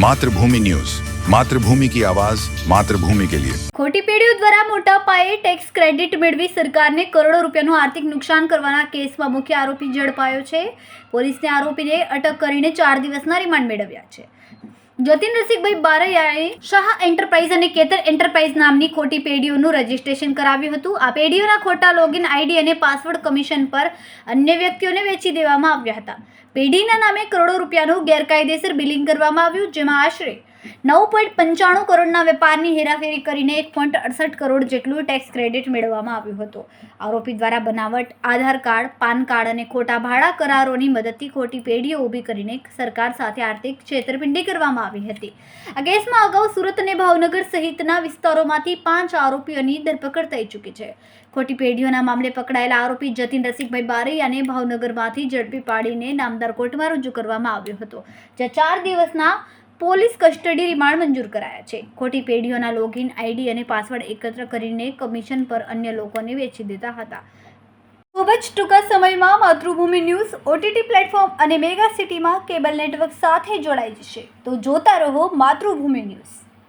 मातृभूमि न्यूज, मातृभूमि की आवाज मातृभूमि के लिए। ખોટી પેઢીઓ દ્વારા મોટા પાયે ટેક્સ ક્રેડિટ મેળવી સરકારને કરોડો રૂપિયાનું આર્થિક નુકસાન કરવાના કેસમાં મુખ્ય આરોપી ઝડપાયો છે। પોલીસે આરોપીને અટક કરીને 4 દિવસના રિમાન્ડ મેળવ્યા છે। જતીન રસિકભાઈ બારૈયાએ શાહ એન્ટરપ્રાઇઝ અને કેતર એન્ટરપ્રાઇઝ નામની ખોટી પેઢીઓનું રજીસ્ટ્રેશન કરાવ્યું હતું। આ પેઢીઓના ખોટા લોગિન આઈડી અને પાસવર્ડ કમિશન પર અન્ય વ્યક્તિઓને વેચી દેવામાં આવ્યા હતા। પેઢીના નામે કરોડો રૂપિયાનું ગેરકાયદેસર બિલિંગ કરવામાં આવ્યું, જેમાં આશરે 9.95 કરોડના વેપારની હેરાફેરી કરીને 1.68 કરોડ જેટલું ટેક્સ ક્રેડિટ મેળવવામાં આવ્યું હતું। આરોપી દ્વારા બનાવટ આધાર કાર્ડ, પાન કાર્ડ અને ખોટા ભાડા કરારોની મદદથી ખોટી પેઢીઓ ઊભી કરીને સરકાર સાથે આર્થિક છેતરપિંડી કરવામાં આવી હતી। આ કેસમાં અગાઉ સુરત અને ભાવનગર સહિતના વિસ્તારોમાંથી 5 આરોપીઓની ધરપકડ થઈ ચૂકી છે। ખોટી પેઢીઓના મામલે પકડાયેલા આરોપી જતીન રસિકભાઈ બારૈયાને ભાવનગરમાંથી ઝડપી પાડીને નામદાર કોર્ટમાં રજૂ કરવામાં આવ્યો હતો, જ્યાં 4 દિવસના પોલીસ કસ્ટડી રિમાન્ડ મંજૂર કરાયા છે। ખોટી પેઢીઓના લોગિન આઈડી અને પાસવર્ડ એકત્ર કરીને કમિશન પર અન્ય લોકોને વેચી દેતા હતા। ખૂબ જ ટૂંકા સમયમાં માતૃભૂમિ ન્યૂઝ ઓટીટી પ્લેટફોર્મ અને મેગા સિટીમાં કેબલ નેટવર્ક સાથે જોડાઈ જશે, તો જોતા રહો માતૃભૂમિ ન્યૂઝ।